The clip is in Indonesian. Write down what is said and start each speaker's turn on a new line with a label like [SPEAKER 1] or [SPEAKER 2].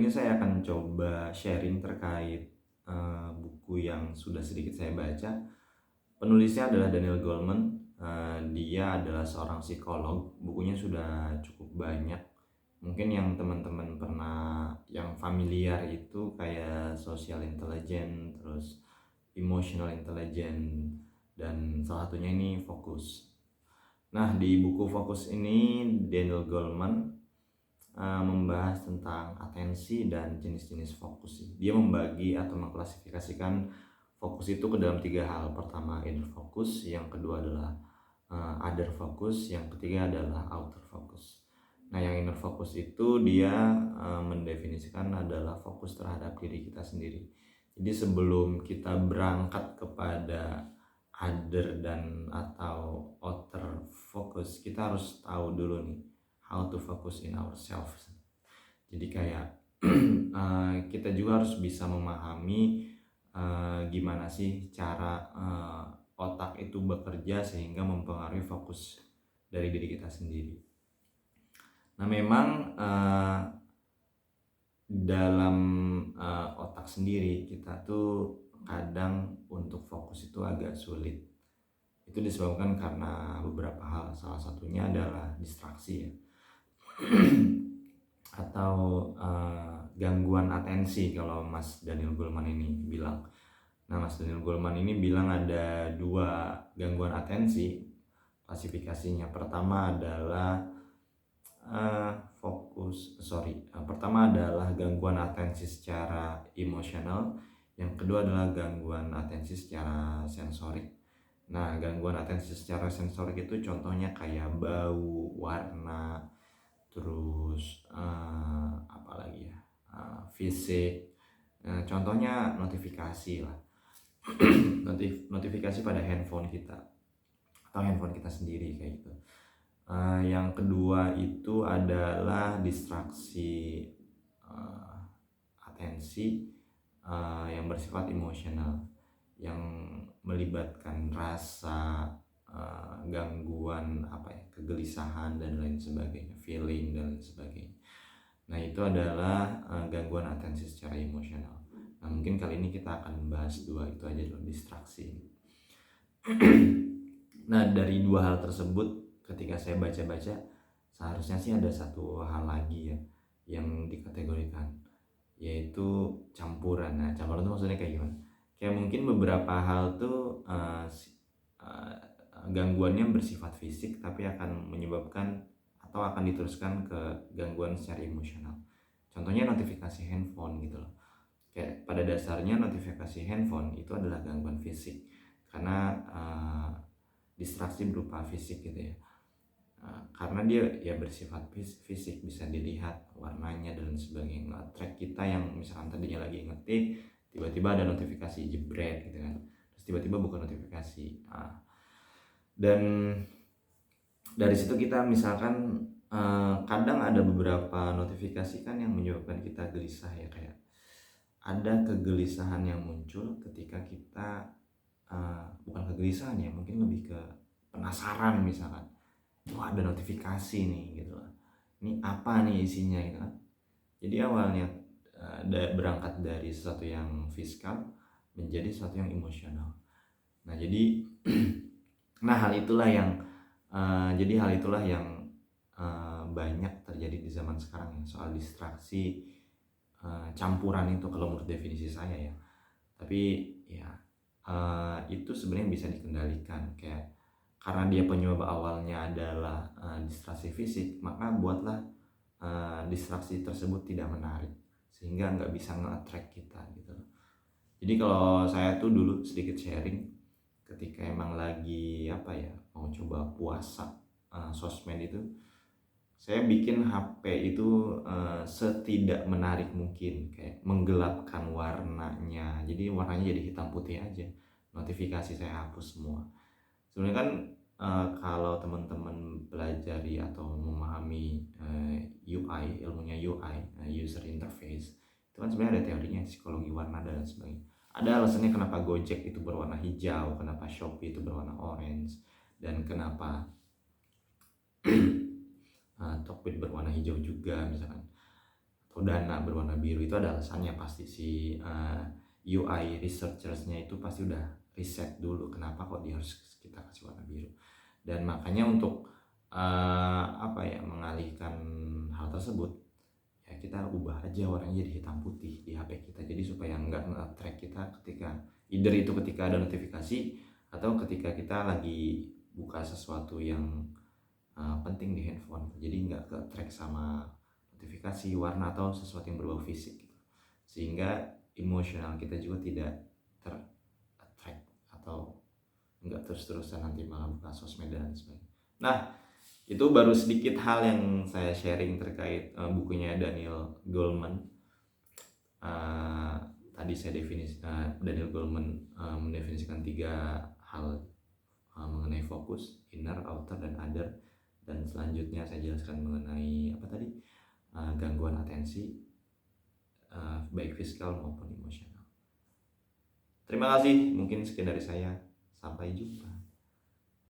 [SPEAKER 1] ini saya akan coba sharing terkait buku yang sudah sedikit saya baca. Penulisnya adalah Daniel Goleman. Dia adalah seorang psikolog. Bukunya sudah cukup banyak. Mungkin yang teman-teman pernah yang familiar itu kayak social intelligence, terus emotional intelligence, dan salah satunya ini Focus. Nah, di buku Focus ini Daniel Goleman membahas tentang atensi dan jenis-jenis fokus. Dia membagi atau mengklasifikasikan fokus itu ke dalam 3 hal. Pertama inner focus, yang kedua adalah other focus, yang ketiga adalah outer focus. Nah, yang inner focus itu dia mendefinisikan adalah fokus terhadap diri kita sendiri. Jadi sebelum kita berangkat kepada other dan atau outer focus, kita harus tahu dulu nih how to focus in ourselves. Jadi kayak kita juga harus bisa memahami gimana sih cara otak itu bekerja sehingga mempengaruhi fokus dari diri kita sendiri. Nah, memang dalam otak sendiri kita tuh kadang untuk fokus itu agak sulit. Itu disebabkan karena beberapa hal. Salah satunya adalah distraksi ya. Atau gangguan atensi kalau Mas Daniel Goleman ini bilang. Nah, Mas Daniel Goleman ini bilang ada 2 gangguan atensi klasifikasinya. Pertama adalah pertama adalah gangguan atensi secara emosional, yang kedua adalah gangguan atensi secara sensorik. Nah, gangguan atensi secara sensorik itu contohnya kayak bau, warna, terus apalagi ya, fisik. Contohnya notifikasi lah. Notifikasi pada handphone kita atau handphone kita sendiri kayak gitu. Yang kedua itu adalah distraksi atensi yang bersifat emosional, yang melibatkan rasa, gangguan kegelisahan dan lain sebagainya, feeling dan lain sebagainya. Nah, itu adalah gangguan atensi secara emosional. Nah, mungkin kali ini kita akan membahas 2 itu aja dulu, distraksi. Nah, dari 2 hal tersebut ketika saya baca-baca, seharusnya sih ada 1 hal lagi ya yang dikategorikan, yaitu campuran. Nah, campuran itu maksudnya kayak gimana? Kayak mungkin beberapa hal tuh gangguannya bersifat fisik tapi akan menyebabkan atau akan diteruskan ke gangguan secara emosional. Contohnya notifikasi handphone gitu loh. Kayak pada dasarnya notifikasi handphone itu adalah gangguan fisik karena distraksi berupa fisik gitu ya. Karena dia ya bersifat fisik, bisa dilihat warnanya dan sebagainya. Track kita yang misalkan tadinya lagi ngetik, tiba-tiba ada notifikasi jebret gitu kan, terus tiba-tiba buka notifikasi. Dan dari situ kita misalkan kadang ada beberapa notifikasi kan yang menyebabkan kita gelisah ya, kayak ada kegelisahan yang muncul ketika kita bukan kegelisahan ya, mungkin lebih ke penasaran. Misalkan wah, ada notifikasi nih gitu lah, ini apa nih isinya gitu kan. Jadi awalnya berangkat dari sesuatu yang fisikal menjadi sesuatu yang emosional. Nah, jadi hal itulah yang banyak terjadi di zaman sekarang ya, soal distraksi, campuran itu kalau menurut definisi saya ya. Tapi ya itu sebenarnya bisa dikendalikan, kayak karena dia penyebab awalnya adalah distraksi fisik, maka buatlah distraksi tersebut tidak menarik sehingga nggak bisa nge-attract kita gitu. Jadi kalau saya tuh dulu sedikit sharing, ketika emang lagi mau coba puasa sosmed itu, saya bikin HP itu setidak menarik mungkin, kayak menggelapkan warnanya, jadi warnanya jadi hitam putih aja. Notifikasi saya hapus semua. Sebenarnya kan kalau teman-teman pelajari atau memahami UI, ilmunya UI, user interface, itu kan sebenarnya ada teorinya, psikologi warna dan sebagainya. Ada alasannya kenapa Gojek itu berwarna hijau, kenapa Shopee itu berwarna orange, dan kenapa Tokped berwarna hijau juga misalkan, atau dana berwarna biru itu ada alasannya pasti. Si UI researchersnya itu pasti udah riset dulu kenapa kok dia harus kita kasih warna biru. Dan makanya untuk mengalihkan hal tersebut, ya kita ubah aja warnanya jadi hitam putih di HP kita, jadi supaya nggak nge-track kita ketika ketika ada notifikasi atau ketika kita lagi buka sesuatu yang penting di handphone, jadi nggak ke track sama notifikasi, warna atau sesuatu yang berbau fisik gitu. Sehingga emosional kita juga tidak ter-attract atau nggak terus-terusan nanti malah buka sosmed dan sebagainya. Nah, itu baru sedikit hal yang saya sharing terkait bukunya Daniel Goleman. Tadi saya Daniel Goleman mendefinisikan 3 hal mengenai fokus, inner, outer, dan other. Dan selanjutnya saya jelaskan mengenai gangguan atensi, baik fisikal maupun emosional. Terima kasih, mungkin sekian dari saya. Sampai jumpa.